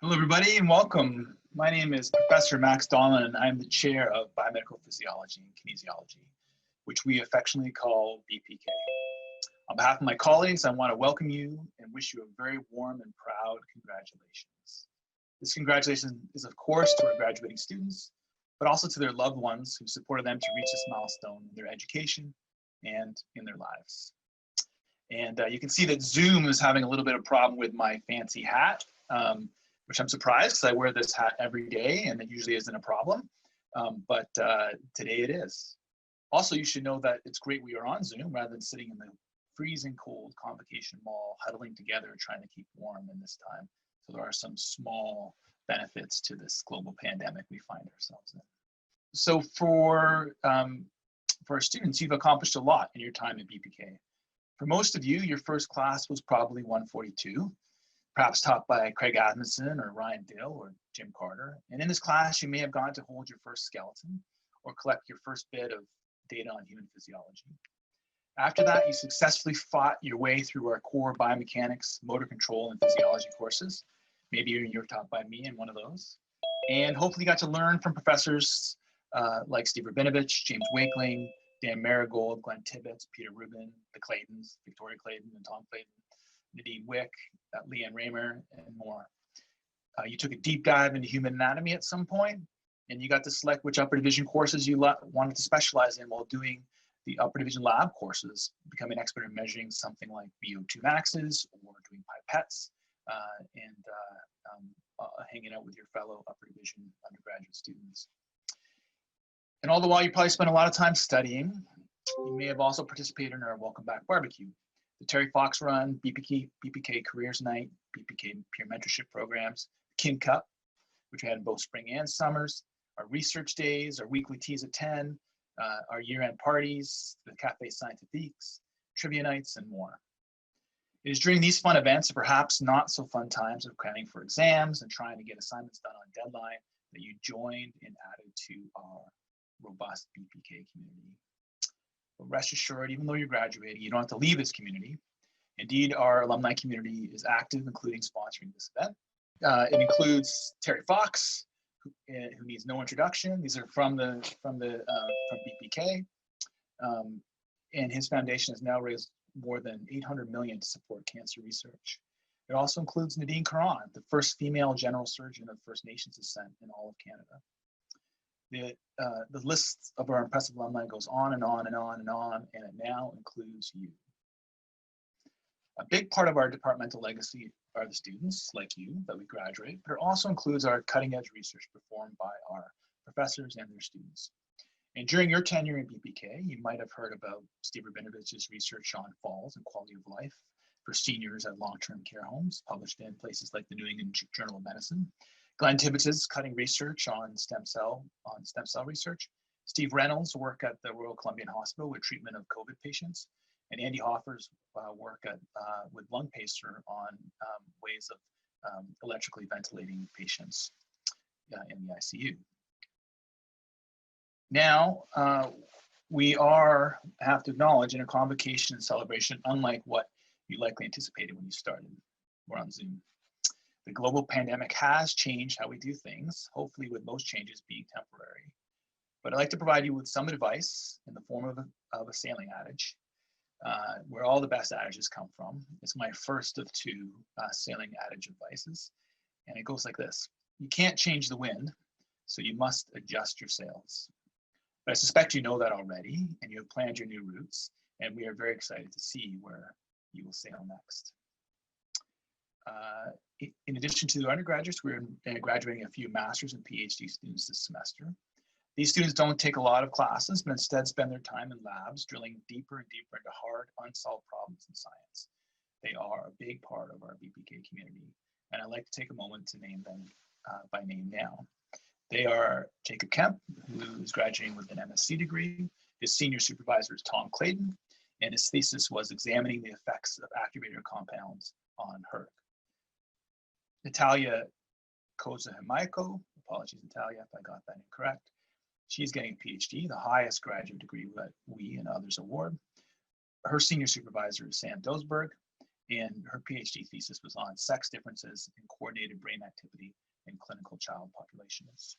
Hello, everybody, and welcome. My name is Professor Max Donlan, and I'm the chair of Biomedical Physiology and Kinesiology, which we affectionately call BPK. On behalf of my colleagues, I want to welcome you and wish you a very warm and proud congratulations. This congratulation is, of course, to our graduating students, but also to their loved ones who supported them to reach this milestone in their education and in their lives. And you can see that Zoom is having a little bit of problem with my fancy hat. Which I'm surprised because I wear this hat every day and it usually isn't a problem, but today it is. Also, you should know that it's great we are on Zoom rather than sitting in the freezing cold Convocation Mall, huddling together, trying to keep warm in this time. So there are some small benefits to this global pandemic we find ourselves in. So for our students, you've accomplished a lot in your time at BPK. For most of you, your first class was probably 142. Perhaps taught by Craig Adamson or Ryan Dill or Jim Carter. And in this class, you may have gone to hold your first skeleton or collect your first bit of data on human physiology. After that, you successfully fought your way through our core biomechanics, motor control, and physiology courses. Maybe you were taught by me in one of those. And hopefully you got to learn from professors like Steve Rabinovich, James Wakeling, Dan Marigold, Glenn Tibbetts, Peter Rubin, the Claytons, Victoria Clayton, and Tom Clayton, Nadine Wick, Leanne Raymer, and more. You took a deep dive into human anatomy at some point, and you got to select which upper division courses you wanted to specialize in while doing the upper division lab courses, becoming an expert in measuring something like VO2 maxes or doing pipettes, and hanging out with your fellow upper division undergraduate students. And all the while, you probably spent a lot of time studying. You may have also participated in our Welcome Back Barbecue, the Terry Fox Run, BPK Careers Night, BPK Peer Mentorship Programs, Kin Cup, which we had in both spring and summers, our research days, our weekly teas at 10, our year-end parties, the Café Scientifiques, trivia nights, and more. It is during these fun events, and perhaps not so fun times of cramming for exams and trying to get assignments done on deadline, that you joined and added to our robust BPK community. But rest assured, even though you're graduating, you don't have to leave this community. Indeed, our alumni community is active, including sponsoring this event. It includes Terry Fox, who needs no introduction. These are from BPK, and his foundation has now raised more than $800 million to support cancer research. It also includes Nadine Caron, the first female general surgeon of First Nations descent in all of Canada. The list of our impressive alumni goes on and on and on and on, and it now includes you. A big part of our departmental legacy are the students, like you, that we graduate, but it also includes our cutting-edge research performed by our professors and their students. And during your tenure in BPK, you might have heard about Steve Rabinovich's research on falls and quality of life for seniors at long-term care homes, published in places like the New England Journal of Medicine. Glenn Tibbetts' cutting research on stem cell research. Steve Reynolds' work at the Royal Columbian Hospital with treatment of COVID patients, and Andy Hoffer's work with lung pacer on ways of electrically ventilating patients in the ICU. Now, we have to acknowledge in a convocation and celebration, unlike what you likely anticipated when you started. We're on Zoom. The global pandemic has changed how we do things, hopefully with most changes being temporary. But I'd like to provide you with some advice in the form of a sailing adage, where all the best adages come from. It's my first of two sailing adage advices, and it goes like this. You can't change the wind, so you must adjust your sails. But I suspect you know that already, and you have planned your new routes, and we are very excited to see where you will sail next. In addition to the undergraduates, we're graduating a few master's and PhD students this semester. These students don't take a lot of classes, but instead spend their time in labs, drilling deeper and deeper into hard, unsolved problems in science. They are a big part of our BPK community, and I'd like to take a moment to name them by name now. They are Jacob Kemp, who is graduating with an MSc degree. His senior supervisor is Tom Clayton, and his thesis was examining the effects of activator compounds on HERG. Natalia Kozahimaico, apologies Natalia if I got that incorrect. She's getting a PhD, the highest graduate degree that we and others award. Her senior supervisor is Sam Dosberg, and her PhD thesis was on sex differences in coordinated brain activity in clinical child populations.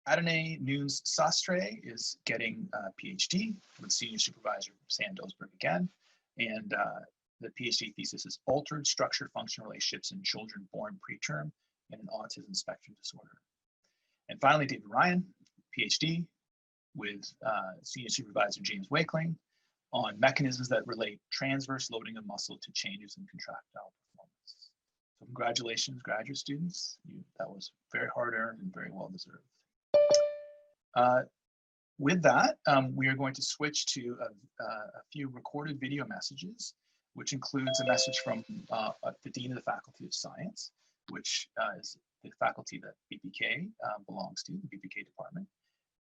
Adonai Nunes Sastre is getting a PhD with senior supervisor Sam Dosberg again, and the PhD thesis is altered structure-function relationships in children born preterm and an autism spectrum disorder. And finally, David Ryan, PhD with senior supervisor James Wakeling on mechanisms that relate transverse loading of muscle to changes in contractile performance. So congratulations, graduate students. That was very hard-earned and very well-deserved. With that, we are going to switch to a few recorded video messages, which includes a message from the Dean of the Faculty of Science, which is the faculty that BPK belongs to, the BPK department,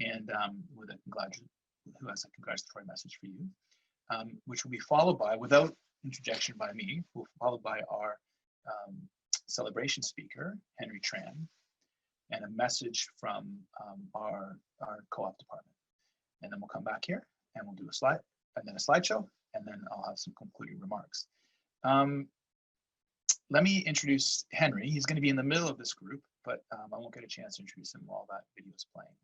and who has a congratulatory message for you, which will be followed by, without interjection by me, will be followed by our celebration speaker, Henry Tran, and a message from our co-op department. And then we'll come back here and we'll do a slide, and then a slideshow, and then I'll have some concluding remarks. Let me introduce Henry. He's going to be in the middle of this group, but I won't get a chance to introduce him while that video is playing.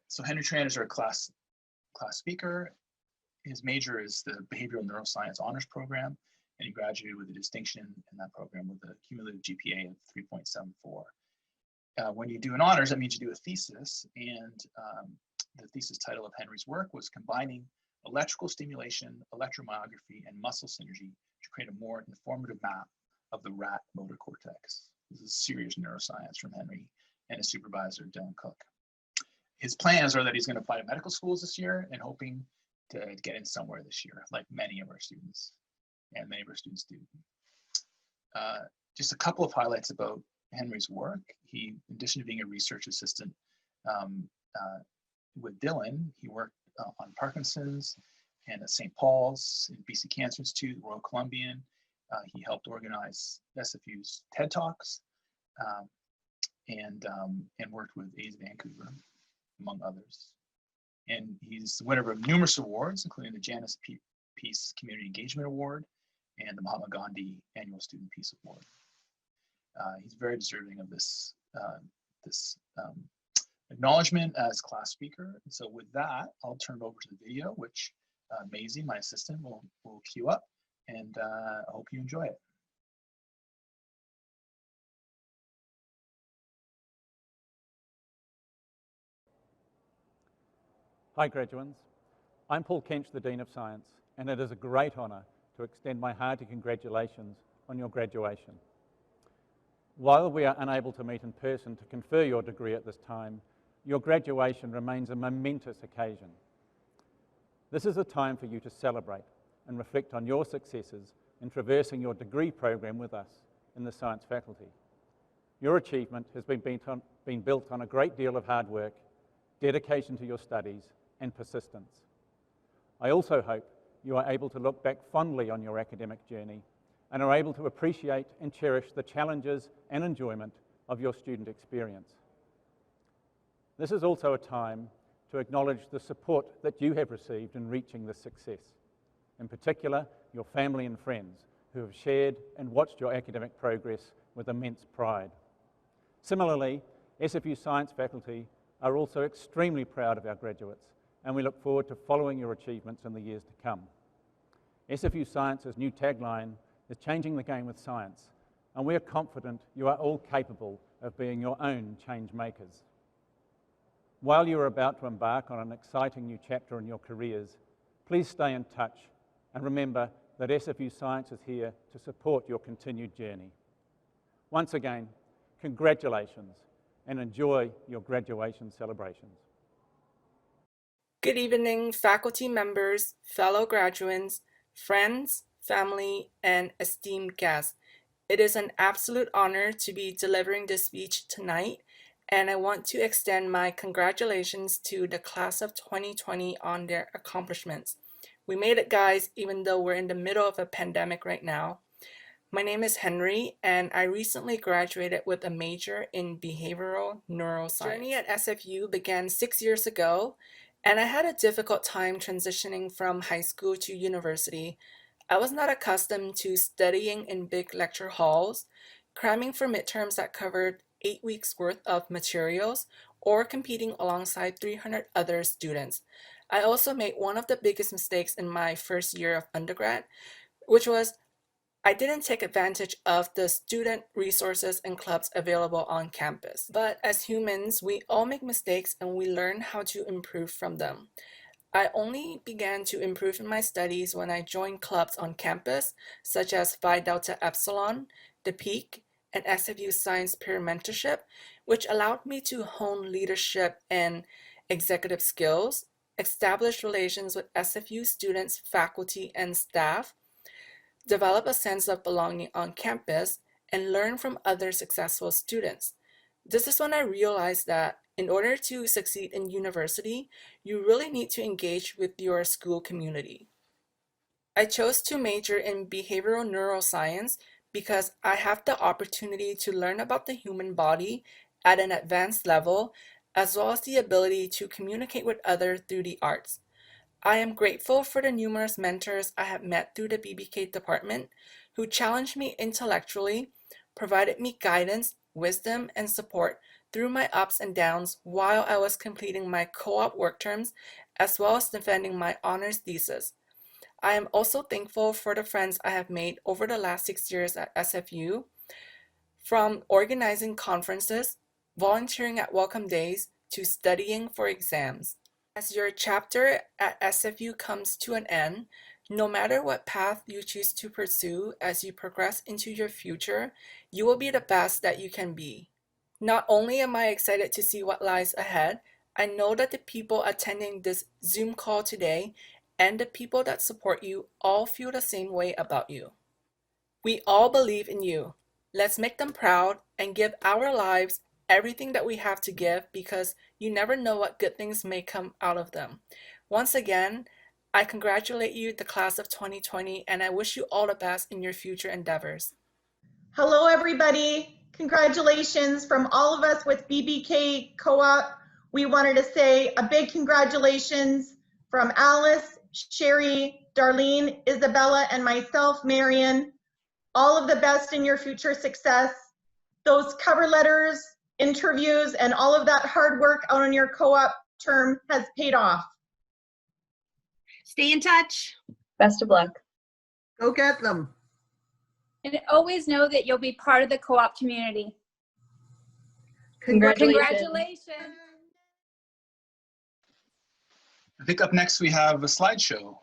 So Henry Tran is our class speaker. His major is the Behavioral Neuroscience Honors Program, and he graduated with a distinction in that program with a cumulative GPA of 3.74. When you do an honors, that means you do a thesis, and the thesis title of Henry's work was combining electrical stimulation, electromyography, and muscle synergy to create a more informative map of the rat motor cortex. This is serious neuroscience from Henry and his supervisor, Dylan Cook. His plans are that he's going to apply to medical schools this year and hoping to get in somewhere this year, like many of our students, and many of our students do. Just a couple of highlights about Henry's work. He, in addition to being a research assistant with Dylan, he worked on Parkinson's and at St. Paul's, in BC Cancer Institute, Royal Columbian. He helped organize SFU's TED Talks and worked with AIDS Vancouver, among others. And he's the winner of numerous awards, including the Janice Peace Community Engagement Award and the Mahatma Gandhi Annual Student Peace Award. He's very deserving of this acknowledgement as class speaker. And so with that, I'll turn it over to the video, which Maisie, my assistant, will queue up, and I hope you enjoy it. Hi graduates, I'm Paul Kench, the Dean of Science, and it is a great honour to extend my hearty congratulations on your graduation. While we are unable to meet in person to confer your degree at this time, your graduation remains a momentous occasion. This is a time for you to celebrate and reflect on your successes in traversing your degree program with us in the science faculty. Your achievement has been built on a great deal of hard work, dedication to your studies, and persistence. I also hope you are able to look back fondly on your academic journey and are able to appreciate and cherish the challenges and enjoyment of your student experience. This is also a time to acknowledge the support that you have received in reaching this success, in particular your family and friends who have shared and watched your academic progress with immense pride. Similarly, SFU Science faculty are also extremely proud of our graduates, and we look forward to following your achievements in the years to come. SFU Science's new tagline is changing the game with science, and we are confident you are all capable of being your own change makers. While you are about to embark on an exciting new chapter in your careers, please stay in touch and remember that SFU Science is here to support your continued journey. Once again, congratulations and enjoy your graduation celebrations. Good evening, faculty members, fellow graduates, friends, family, and esteemed guests. It is an absolute honor to be delivering this speech tonight, and I want to extend my congratulations to the class of 2020 on their accomplishments. We made it, guys, even though we're in the middle of a pandemic right now. My name is Henry, and I recently graduated with a major in behavioral neuroscience. My journey at SFU began 6 years ago, and I had a difficult time transitioning from high school to university. I was not accustomed to studying in big lecture halls, cramming for midterms that covered 8 weeks worth of materials, or competing alongside 300 other students. I also made one of the biggest mistakes in my first year of undergrad, which was I didn't take advantage of the student resources and clubs available on campus. But as humans, we all make mistakes and we learn how to improve from them. I only began to improve in my studies when I joined clubs on campus, such as Phi Delta Epsilon, the Peak, and SFU Science Peer Mentorship, which allowed me to hone leadership and executive skills, establish relations with SFU students, faculty, and staff, develop a sense of belonging on campus, and learn from other successful students. This is when I realized that in order to succeed in university, you really need to engage with your school community. I chose to major in behavioral neuroscience because I have the opportunity to learn about the human body at an advanced level, as well as the ability to communicate with others through the arts. I am grateful for the numerous mentors I have met through the BPK department who challenged me intellectually, provided me guidance, wisdom, and support through my ups and downs while I was completing my co-op work terms, as well as defending my honors thesis. I am also thankful for the friends I have made over the last 6 years at SFU, from organizing conferences, volunteering at welcome days, to studying for exams. As your chapter at SFU comes to an end, no matter what path you choose to pursue as you progress into your future, you will be the best that you can be. Not only am I excited to see what lies ahead, I know that the people attending this Zoom call today and the people that support you all feel the same way about you. We all believe in you. Let's make them proud and give our lives everything that we have to give, because you never know what good things may come out of them. Once again, I congratulate you, the class of 2020, and I wish you all the best in your future endeavors. Hello, everybody. Congratulations from all of us with BBK Co-op. We wanted to say a big congratulations from Alice, Sherry, Darlene, Isabella, and myself, Marion. All of the best in your future success. Those cover letters, interviews, and all of that hard work out on your co-op term has paid off. Stay in touch. Best of luck. Go get them. And always know that you'll be part of the co-op community. Congratulations. I think up next we have a slideshow.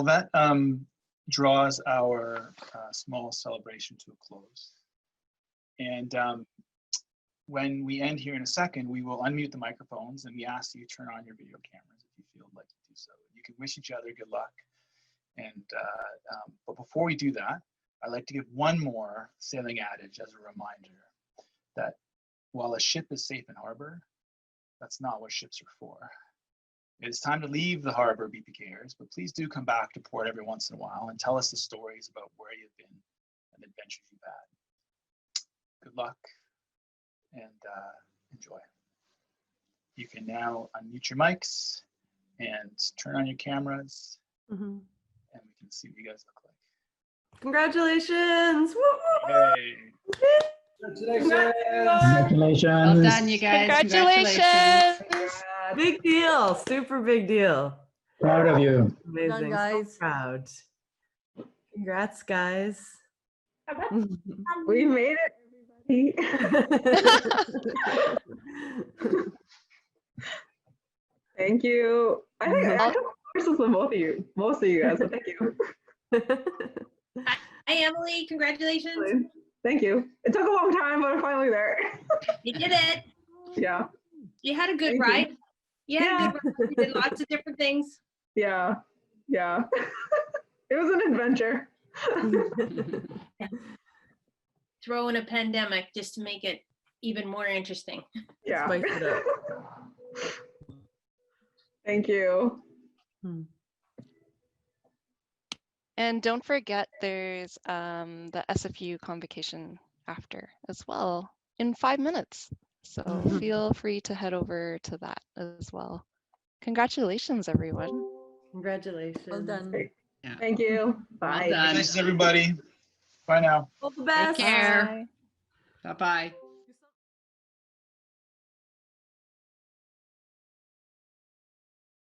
Well, that draws our small celebration to a close. And when we end here in a second, we will unmute the microphones and we ask you to turn on your video cameras if you feel like to do so. You can wish each other good luck. And but before we do that, I'd like to give one more sailing adage as a reminder that while a ship is safe in harbor, that's not what ships are for. It's time to leave the harbor, BPKers, but please do come back to port every once in a while and tell us the stories about where you've been and the adventures you've had. Good luck and enjoy. You can now unmute your mics and turn on your cameras, and we can see what you guys look like. Congratulations! Woo, woo, woo. Hey. Congratulations. Well done, you guys. Congratulations. Big deal, super big deal. Proud of you. Amazing, guys. so proud. Congrats, guys. We made it, everybody. Thank you. I think I took courses with most of you guys, so thank you. Hi, Emily. Congratulations. Thank you. It took a long time, but I'm finally there. You did it. Yeah. You had a good Thank you. ride. You had a good ride. You did lots of different things. Yeah. Yeah. It was an adventure. Throw in a pandemic just to make it even more interesting. Yeah. Spice it up. Thank you. And don't forget there's the SFU convocation after as well in 5 minutes. So feel free to head over to that as well. Congratulations, everyone. Congratulations. Well done. Thank you. Bye. Congratulations, everybody. Bye now. All the best. Take care. Bye-bye.